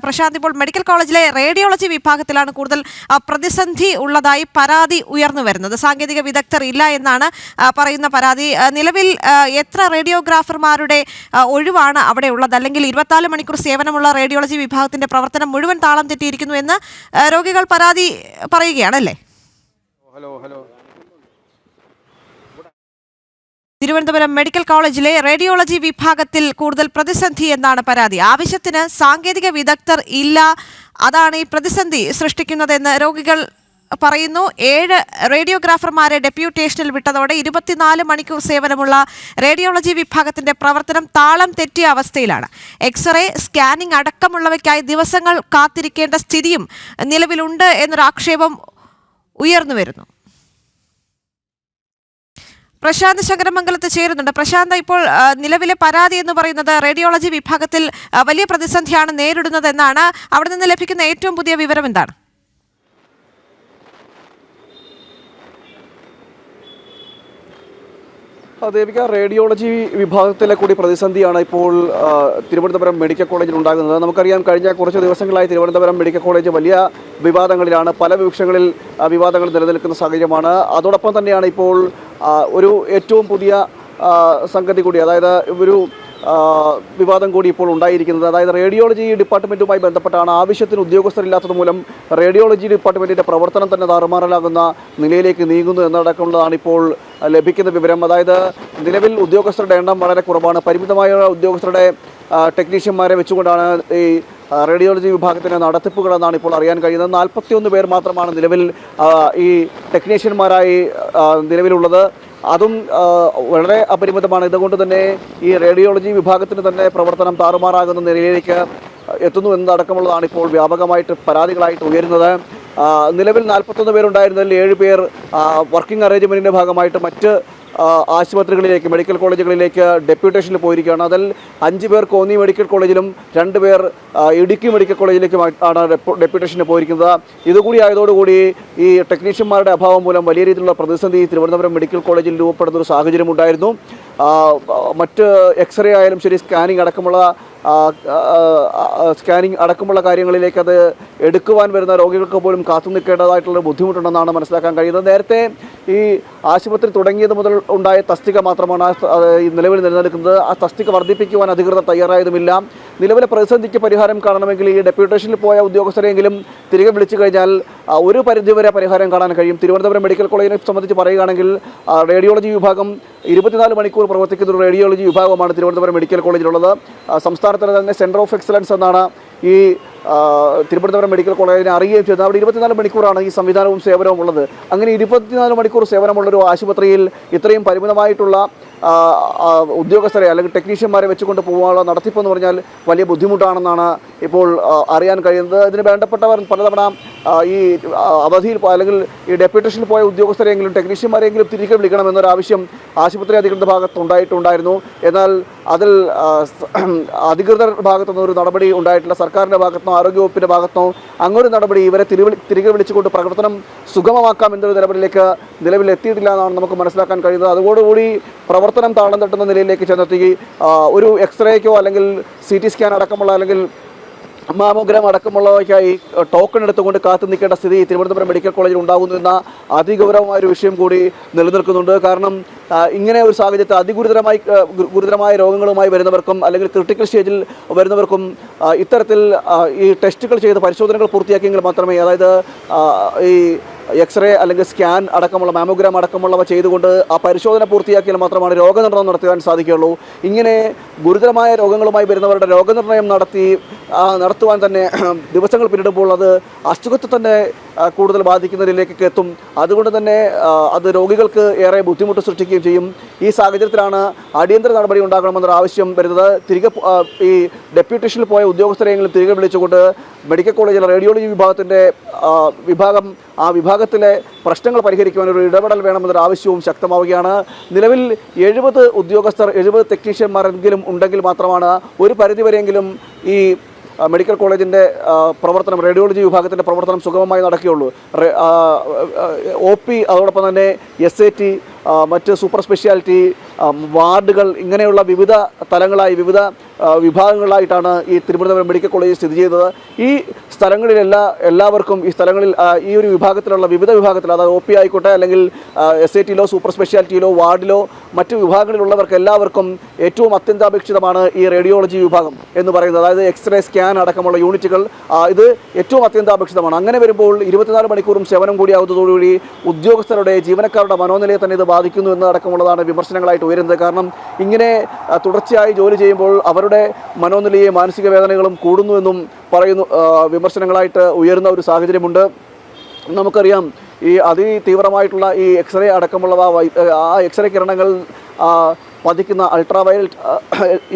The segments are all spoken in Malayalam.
പ്രശാന്ത്, ഇപ്പോൾ മെഡിക്കൽ കോളേജിലെ റേഡിയോളജി വിഭാഗത്തിലാണ് കൂടുതൽ പ്രതിസന്ധി ഉള്ളതായി പരാതി ഉയർന്നു വരുന്നത്. സാങ്കേതിക വിദഗ്ധർ ഇല്ല എന്നാണ് പറയുന്ന പരാതി. നിലവിൽ എത്ര റേഡിയോഗ്രാഫർമാരുടെ ഒഴിവാണ് അവിടെ ഉള്ളത്? അല്ലെങ്കിൽ 24 മണിക്കൂർ സേവനമുള്ള റേഡിയോളജി വിഭാഗത്തിന്റെ പ്രവർത്തനം മുഴുവൻ താളം തെറ്റിയിരിക്കുന്നു എന്ന് രോഗികൾ പരാതി പറയുകയാണല്ലേ? തിരുവനന്തപുരം മെഡിക്കൽ കോളേജിലെ റേഡിയോളജി വിഭാഗത്തിൽ കൂടുതൽ പ്രതിസന്ധി എന്നാണ് പരാതി. ആവശ്യത്തിന് സാങ്കേതിക വിദഗ്ധർ ഇല്ല, അതാണ് ഈ പ്രതിസന്ധി സൃഷ്ടിക്കുന്നതെന്ന് രോഗികൾ പറയുന്നു. 7 റേഡിയോഗ്രാഫർമാരെ ഡെപ്യൂട്ടേഷനിൽ വിട്ടതോടെ 24 മണിക്കൂർ സേവനമുള്ള റേഡിയോളജി വിഭാഗത്തിന്റെ പ്രവർത്തനം താളം തെറ്റിയ അവസ്ഥയിലാണ്. എക്സ്റേ, സ്കാനിംഗ് അടക്കമുള്ളവയ്ക്കായി ദിവസങ്ങൾ കാത്തിരിക്കേണ്ട സ്ഥിതിയും നിലവിലുണ്ട് എന്നൊരു ആക്ഷേപം ഉയർന്നു വരുന്നു. പ്രശാന്ത് ശങ്കരമംഗലത്ത് ചേരുന്നുണ്ട്. പ്രശാന്ത്, ഇപ്പോൾ നിലവിലെ പരാതി എന്ന് പറയുന്നത് റേഡിയോളജി വിഭാഗത്തിൽ വലിയ പ്രതിസന്ധിയാണ് നേരിടുന്നത് എന്നാണ്. അവിടെ നിന്ന് ലഭിക്കുന്ന ഏറ്റവും പുതിയ വിവരം എന്താണ്? ദേവിക, റേഡിയോളജി വിഭാഗത്തിലെ കൂടി പ്രതിസന്ധിയാണ് ഇപ്പോൾ തിരുവനന്തപുരം മെഡിക്കൽ കോളേജിൽ ഉണ്ടാകുന്നത്. നമുക്കറിയാം, കഴിഞ്ഞ കുറച്ച് ദിവസങ്ങളായി തിരുവനന്തപുരം മെഡിക്കൽ കോളേജ് വലിയ വിവാദങ്ങളിലാണ്. പല വിഷയങ്ങളിൽ വിവാദങ്ങൾ നിലനിൽക്കുന്ന സാഹചര്യമാണ്. അതോടൊപ്പം തന്നെയാണ് ഇപ്പോൾ ഒരു ഏറ്റവും പുതിയ സംഗതി കൂടി, അതായത് ഒരു വിവാദം കൂടി ഇപ്പോൾ ഉണ്ടായിരിക്കുന്നത്. അതായത് റേഡിയോളജി ഡിപ്പാർട്ട്മെൻറ്റുമായി ബന്ധപ്പെട്ടാണ്. ആവശ്യത്തിന് ഉദ്യോഗസ്ഥരില്ലാത്തത് മൂലം റേഡിയോളജി ഡിപ്പാർട്ട്മെൻറ്റിൻ്റെ പ്രവർത്തനം തന്നെ താറുമാറാകുന്ന നിലയിലേക്ക് നീങ്ങുന്നു എന്നടക്കമുള്ളതാണ് ഇപ്പോൾ ലഭിക്കുന്ന വിവരം. അതായത് നിലവിൽ ഉദ്യോഗസ്ഥരുടെ എണ്ണം വളരെ കുറവാണ്. പരിമിതമായ ഉദ്യോഗസ്ഥരുടെ ടെക്നീഷ്യന്മാരെ വെച്ചുകൊണ്ടാണ് ഈ റേഡിയോളജി വിഭാഗത്തിൻ്റെ നടത്തിപ്പുകളെന്നാണ് ഇപ്പോൾ അറിയാൻ കഴിയുന്നത്. 41 പേർ മാത്രമാണ് നിലവിൽ ഈ ടെക്നീഷ്യന്മാരായി നിലവിലുള്ളത്. അതും വളരെ അപരിമിതമാണ്. ഇതുകൊണ്ട് തന്നെ ഈ റേഡിയോളജി വിഭാഗത്തിന് തന്നെ പ്രവർത്തനം താറുമാറാകുന്ന നിലയിലേക്ക് എത്തുന്നു എന്നതടക്കമുള്ളതാണ് ഇപ്പോൾ വ്യാപകമായിട്ട് പരാതികളായിട്ട് ഉയരുന്നത്. നിലവിൽ 41 പേരുണ്ടായിരുന്നതിൽ 7 പേർ വർക്കിംഗ് അറേഞ്ച്മെൻറ്റിൻ്റെ ഭാഗമായിട്ട് മറ്റ് ആശുപത്രികളിലേക്ക്, മെഡിക്കൽ കോളേജുകളിലേക്ക് ഡെപ്യൂട്ടേഷനിൽ പോയിരിക്കുകയാണ്. അതിൽ 5 പേർ കോന്നി മെഡിക്കൽ കോളേജിലും 2 പേർ ഇടുക്കി മെഡിക്കൽ കോളേജിലേക്കുമാണ് ഡെപ്യൂട്ടേഷന് പോയിരിക്കുന്നത്. ഇതുകൂടി ആയതോടുകൂടി ഈ ടെക്നീഷ്യന്മാരുടെ അഭാവം മൂലം വലിയ രീതിയിലുള്ള പ്രതിസന്ധി തിരുവനന്തപുരം മെഡിക്കൽ കോളേജിൽ രൂപപ്പെടുന്ന ഒരു സാഹചര്യം ഉണ്ടായിരുന്നു. മറ്റ് എക്സ്റേ ആയാലും ശരി, സ്കാനിങ് അടക്കമുള്ള കാര്യങ്ങളിലേക്ക് അത് എടുക്കുവാൻ വരുന്ന രോഗികൾക്ക് പോലും കാത്തു നിൽക്കേണ്ടതായിട്ടുള്ള ബുദ്ധിമുട്ടുണ്ടെന്നാണ് മനസ്സിലാക്കാൻ കഴിയുന്നത്. നേരത്തെ ഈ ആശുപത്രി തുടങ്ങിയത് മുതൽ ഉണ്ടായ തസ്തിക മാത്രമാണ് ഈ നിലവിൽ നിലനിൽക്കുന്നത്. ആ തസ്തിക വർദ്ധിപ്പിക്കുവാൻ അധികൃതർ തയ്യാറായതുമില്ല. നിലവിലെ പ്രതിസന്ധിക്ക് പരിഹാരം കാണണമെങ്കിൽ ഈ ഡെപ്യൂട്ടേഷനിൽ പോയ ഉദ്യോഗസ്ഥരെങ്കിലും തിരികെ വിളിച്ചു കഴിഞ്ഞാൽ ഒരു പരിധിവരെ പരിഹാരം കാണാൻ കഴിയും. തിരുവനന്തപുരം മെഡിക്കൽ കോളേജിനെ സംബന്ധിച്ച് പറയുകയാണെങ്കിൽ റേഡിയോളജി വിഭാഗം 24 മണിക്കൂർ പ്രവർത്തിക്കുന്ന ഒരു റേഡിയോളജി വിഭാഗമാണ് തിരുവനന്തപുരം മെഡിക്കൽ കോളേജിലുള്ളത്. സംസ്ഥാനത്തിന് തന്നെ സെൻറ്റർ ഓഫ് എക്സലൻസ് എന്നാണ് ഈ തിരുവനന്തപുരം മെഡിക്കൽ കോളേജിനെ അറിയുകയും ചെയ്തത്. അവിടെ 24 മണിക്കൂറാണ് ഈ സംവിധാനവും സേവനവും ഉള്ളത്. അങ്ങനെ 24 മണിക്കൂർ സേവനമുള്ളൊരു ആശുപത്രിയിൽ ഇത്രയും പരിമിതമായിട്ടുള്ള ഉദ്യോഗസ്ഥരെ അല്ലെങ്കിൽ ടെക്നീഷ്യന്മാരെ വെച്ചുകൊണ്ട് പോകാനുള്ള നടത്തിപ്പെന്ന് പറഞ്ഞാൽ വലിയ ബുദ്ധിമുട്ടാണെന്നാണ് ഇപ്പോൾ അറിയാൻ കഴിയുന്നത്. ഇതിന് വേണ്ടപ്പെട്ടവർ പലതവണ ഈ അവധിയിൽ അല്ലെങ്കിൽ ഈ ഡെപ്യൂട്ടേഷനിൽ പോയ ഉദ്യോഗസ്ഥരെങ്കിലും ടെക്നീഷ്യന്മാരെങ്കിലും തിരികെ വിളിക്കണമെന്നൊരാവശ്യം ആശുപത്രി അധികൃതരുടെ ഭാഗത്തുണ്ടായിട്ടുണ്ടായിരുന്നു. എന്നാൽ അതിൽ അധികൃതർ ഭാഗത്തുനിന്ന് ഒരു നടപടി ഉണ്ടായിട്ടില്ല. സർക്കാരിൻ്റെ ഭാഗത്തുനിന്നോ ആരോഗ്യവകുപ്പിൻ്റെ ഭാഗത്തുനിന്നോ അങ്ങൊരു നടപടി ഇവരെ തിരികെ വിളിച്ചുകൊണ്ട് പ്രവർത്തനം സുഗമമാക്കാം എന്നൊരു നിലപാടിലേക്ക് നിലവിൽ എത്തിയിട്ടില്ല എന്നാണ് നമുക്ക് മനസ്സിലാക്കാൻ കഴിയുന്നത്. അതോടുകൂടി പ്രവർത്തനം താളം തട്ടുന്ന നിലയിലേക്ക് ചെന്നെത്തി ഒരു എക്സ്റേക്കോ അല്ലെങ്കിൽ CT സ്കാൻ അടക്കമുള്ള അല്ലെങ്കിൽ മാമോഗ്രാം അടക്കമുള്ളവയ്ക്കായി ടോക്കൺ എടുത്തുകൊണ്ട് കാത്തു നിൽക്കേണ്ട സ്ഥിതി തിരുവനന്തപുരം മെഡിക്കൽ കോളേജിൽ ഉണ്ടാകുന്നു എന്ന അതിഗൗരവമായൊരു വിഷയം കൂടി നിലനിൽക്കുന്നുണ്ട്. കാരണം ഇങ്ങനെ ഒരു സാഹചര്യത്തിൽ ഗുരുതരമായ രോഗങ്ങളുമായി വരുന്നവർക്കും അല്ലെങ്കിൽ ക്രിട്ടിക്കൽ സ്റ്റേജിൽ വരുന്നവർക്കും ഇത്തരത്തിൽ ഈ ടെസ്റ്റുകൾ ചെയ്ത് പരിശോധനകൾ പൂർത്തിയാക്കിയെങ്കിൽ മാത്രമേ, അതായത് ഈ എക്സ്റേ അല്ലെങ്കിൽ സ്കാൻ അടക്കമുള്ള മാമോഗ്രാം അടക്കമുള്ളവ ചെയ്തുകൊണ്ട് ആ പരിശോധന പൂർത്തിയാക്കിയാൽ മാത്രമാണ് രോഗനിർണയം നടത്തുവാൻ സാധിക്കുകയുള്ളൂ. ഇങ്ങനെ ഗുരുതരമായ രോഗങ്ങളുമായി വരുന്നവരുടെ രോഗനിർണയം നടത്തുവാൻ തന്നെ ദിവസങ്ങൾ പിന്നിടുമ്പോൾ അത് അസുഖത്തെ തന്നെ കൂടുതൽ ബാധിക്കുന്നതിലേക്ക് എത്തും. അതുകൊണ്ട് തന്നെ അത് രോഗികൾക്ക് ഏറെ ബുദ്ധിമുട്ട് സൃഷ്ടിക്കുകയും ചെയ്യും. ഈ സാഹചര്യത്തിലാണ് അടിയന്തര നടപടി ഉണ്ടാകണമെന്നൊരു ആവശ്യം വരുന്നത്. തിരികെ ഈ ഡെപ്യൂട്ടേഷനിൽ പോയ ഉദ്യോഗസ്ഥരെങ്കിലും തിരികെ വിളിച്ചുകൊണ്ട് മെഡിക്കൽ കോളേജിലെ റേഡിയോളജി വിഭാഗത്തിൻ്റെ ആ വിഭാഗത്തിലെ പ്രശ്നങ്ങൾ പരിഹരിക്കുവാൻ ഒരു ഇടപെടൽ വേണമെന്നൊരു ആവശ്യവും ശക്തമാവുകയാണ്. നിലവിൽ 70 ഉദ്യോഗസ്ഥർ 70 ടെക്നീഷ്യന്മാരെങ്കിലും ഉണ്ടെങ്കിൽ മാത്രമാണ് ഒരു പരിധിവരെയെങ്കിലും ഈ മെഡിക്കൽ കോളേജിൻ്റെ പ്രവർത്തനം, റേഡിയോളജി വിഭാഗത്തിൻ്റെ പ്രവർത്തനം സുഗമമായി നടക്കുകയുള്ളൂ. OP അതോടൊപ്പം തന്നെ SAT മറ്റ് സൂപ്പർ സ്പെഷ്യാലിറ്റി വാർഡുകൾ ഇങ്ങനെയുള്ള വിവിധ തലങ്ങളായി വിവിധ വിഭാഗങ്ങളായിട്ടാണ് ഈ തിരുവനന്തപുരം മെഡിക്കൽ കോളേജ് സ്ഥിതി ചെയ്യുന്നത്. ഈ എല്ലാവർക്കും ഈ സ്ഥലങ്ങളിൽ ഈ ഒരു വിഭാഗത്തിലുള്ള വിവിധ വിഭാഗത്തിൽ, അതായത് OP ആയിക്കോട്ടെ അല്ലെങ്കിൽ SATയിലോ സൂപ്പർ സ്പെഷ്യാലിറ്റിയിലോ വാർഡിലോ മറ്റു വിഭാഗങ്ങളിലുള്ളവർക്ക് എല്ലാവർക്കും ഏറ്റവും അത്യന്താപേക്ഷിതമാണ് ഈ റേഡിയോളജി വിഭാഗം എന്ന് പറയുന്നത്. അതായത് എക്സ്റേ, സ്കാൻ അടക്കമുള്ള യൂണിറ്റുകൾ ഇത് ഏറ്റവും അത്യന്താപേക്ഷിതമാണ്. അങ്ങനെ വരുമ്പോൾ 24 മണിക്കൂറും സേവനം കൂടിയാവുന്നതോടുകൂടി ഉദ്യോഗസ്ഥരുടെ ജീവനക്കാരുടെ മനോനിലയെ തന്നെ ഇത് ബാധിക്കുന്നു എന്നതടക്കമുള്ളതാണ് വിമർശനങ്ങളായിട്ട് ഉയരുന്നത്. കാരണം ഇങ്ങനെ തുടർച്ചയായി ജോലി ചെയ്യുമ്പോൾ അവരുടെ മനോനിലയെ മാനസിക വേദനകളും കൂടുന്നുവെന്നും പറയുന്നു വിമർശനങ്ങളായിട്ട് ഉയരുന്ന ഒരു സാഹചര്യമുണ്ട്. നമുക്കറിയാം ഈ അതിതീവ്രമായിട്ടുള്ള ഈ എക്സ്റേ അടക്കമുള്ളവ ആ എക്സ്റേ കിരണങ്ങൾ പതിക്കുന്ന അൾട്രാവയലറ്റ്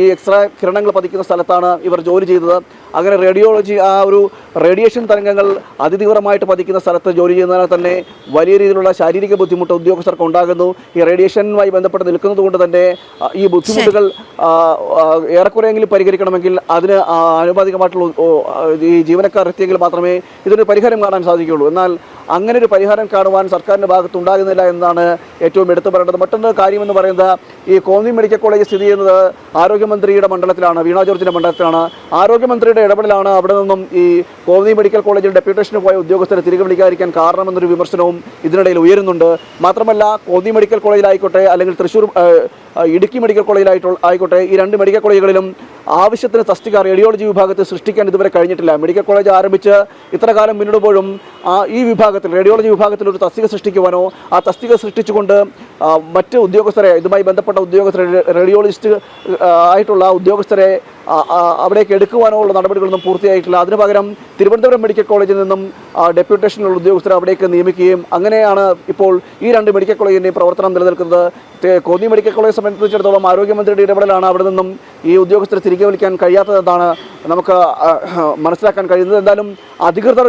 ഈ എക്സ്റേ കിരണങ്ങൾ പതിക്കുന്ന സ്ഥലത്താണ് ഇവർ ജോലി ചെയ്തത്. അങ്ങനെ റേഡിയോളജി ആ ഒരു റേഡിയേഷൻ തരംഗങ്ങൾ അതിതീവ്രമായിട്ട് പതിക്കുന്ന സ്ഥലത്ത് ജോലി ചെയ്യുന്നതിനാൽ തന്നെ വലിയ രീതിയിലുള്ള ശാരീരിക ബുദ്ധിമുട്ട് ഉദ്യോഗസ്ഥർക്ക് ഉണ്ടാകുന്നു. ഈ റേഡിയേഷനുമായി ബന്ധപ്പെട്ട് നിൽക്കുന്നത് കൊണ്ട് തന്നെ ഈ ബുദ്ധിമുട്ടുകൾ ഏറെക്കുറെയെങ്കിലും പരിഹരിക്കണമെങ്കിൽ അതിന് ആനുപാതികമായിട്ടുള്ള ഈ ജീവനക്കാർ എത്തിയെങ്കിൽ മാത്രമേ ഇതിനൊരു പരിഹാരം കാണാൻ സാധിക്കുകയുള്ളൂ. എന്നാൽ അങ്ങനെ ഒരു പരിഹാരം കാണുവാൻ സർക്കാരിൻ്റെ ഭാഗത്ത് ഉണ്ടാകുന്നില്ല എന്നതാണ് ഏറ്റവും എടുത്തു പറയേണ്ടത്. മറ്റൊരു കാര്യമെന്ന് പറയുന്നത് ഈ കോന്നി മെഡിക്കൽ കോളേജ് സ്ഥിതി ചെയ്യുന്നത് ആരോഗ്യമന്ത്രിയുടെ മണ്ഡലത്തിലാണ്, വീണ ജോർജിൻ്റെ മണ്ഡലത്തിലാണ്. ആരോഗ്യമന്ത്രിയുടെ ഇടപെടലാണ് അവിടെ നിന്നും ഈ കോന്നി മെഡിക്കൽ കോളേജിൽ ഡെപ്യൂട്ടേഷന് പോയ ഉദ്യോഗസ്ഥരെ തിരികെ വിളിക്കാതിരിക്കാൻ കാരണമെന്നൊരു വിമർശനവും ഇതിനിടയിൽ ഉയരുന്നുണ്ട്. മാത്രമല്ല കോന്നി മെഡിക്കൽ കോളേജിലായിക്കോട്ടെ അല്ലെങ്കിൽ തൃശ്ശൂർ ഇടുക്കി മെഡിക്കൽ കോളേജിലായിക്കോട്ടെ ഈ രണ്ട് മെഡിക്കൽ കോളേജുകളിലും ആവശ്യത്തിന് തസ്തിക റേഡിയോളജി വിഭാഗത്തിൽ സൃഷ്ടിക്കാൻ ഇതുവരെ കഴിഞ്ഞിട്ടില്ല. മെഡിക്കൽ കോളേജ് ആരംഭിച്ച് ഇത്ര കാലം മുന്നിടുമ്പോഴും ഈ വിഭാഗത്തിൽ റേഡിയോളജി വിഭാഗത്തിൽ ഒരു തസ്തിക സൃഷ്ടിക്കുവാനോ ആ തസ്തിക സൃഷ്ടിച്ചുകൊണ്ട് മറ്റ് ഉദ്യോഗസ്ഥരെ ഇതുമായി ബന്ധപ്പെട്ട ഉദ്യോഗസ്ഥരെ റേഡിയോളജിസ്റ്റ് ആയിട്ടുള്ള ഉദ്യോഗസ്ഥരെ അവിടേക്ക് എടുക്കുവാനോ ഉള്ള നടപടികളൊന്നും പൂർത്തിയായിട്ടില്ല. അതിനു പകരം തിരുവനന്തപുരം മെഡിക്കൽ കോളേജിൽ നിന്നും ഡെപ്യൂട്ടേഷനിലുള്ള ഉദ്യോഗസ്ഥരെ അവിടേക്ക് നിയമിക്കുകയും അങ്ങനെയാണ് ഇപ്പോൾ ഈ രണ്ട് മെഡിക്കൽ കോളേജിൻ്റെയും പ്രവർത്തനം നിലനിൽക്കുന്നത്. കോന്നി മെഡിക്കൽ കോളേജ് സംബന്ധിച്ചിടത്തോളം ആരോഗ്യമന്ത്രിയുടെ ഇടപെടലാണ് അവിടെ നിന്നും ഈ ഉദ്യോഗസ്ഥരെ തിരികെ വിളിക്കാൻ കഴിയാത്തതെന്നാണ് നമുക്ക് മനസ്സിലാക്കാൻ കഴിയുന്നത്. എന്തായാലും അധികൃതർ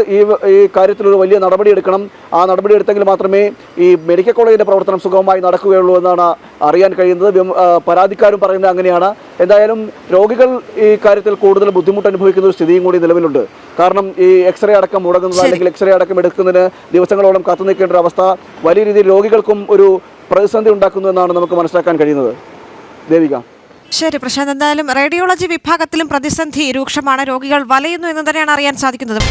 ഈ കാര്യത്തിലൊരു വലിയ നടപടി എടുക്കണം. ആ നടപടി എടുത്തെങ്കിൽ മാത്രമേ ഈ മെഡിക്കൽ കോളേജിൻ്റെ പ്രവർത്തനം സുഗമമായി നടക്കുകയുള്ളൂ എന്നാണ് അറിയാൻ കഴിയുന്നത്. പരാതിക്കാരും പറയുന്നത് അങ്ങനെയാണ്. എന്തായാലും രോഗികൾ ഈ കാര്യത്തിൽ കൂടുതൽ ബുദ്ധിമുട്ട് അനുഭവിക്കുന്ന ഒരു സ്ഥിതിയും കൂടി നിലവിലുണ്ട്. കാരണം ഈ എക്സ്റേ അടക്കം മുടങ്ങുന്നത് അല്ലെങ്കിൽ എക്സ്റേ അടക്കം എടുക്കുന്നതിന് ദിവസങ്ങളോളം കാത്തു നിൽക്കേണ്ട ഒരു അവസ്ഥ വലിയ രീതിയിൽ രോഗികൾക്കും ഒരു പ്രതിസന്ധി ഉണ്ടാക്കുന്നു എന്നാണ് നമുക്ക് മനസ്സിലാക്കാൻ കഴിയുന്നത്. ദേവിക. ശരി പ്രശാന്ത്, എന്തായാലും റേഡിയോളജി വിഭാഗത്തിലും പ്രതിസന്ധി രൂക്ഷമാണ്. രോഗികൾ വലയുന്നു എന്ന് തന്നെയാണ് അറിയാൻ സാധിക്കുന്നത്.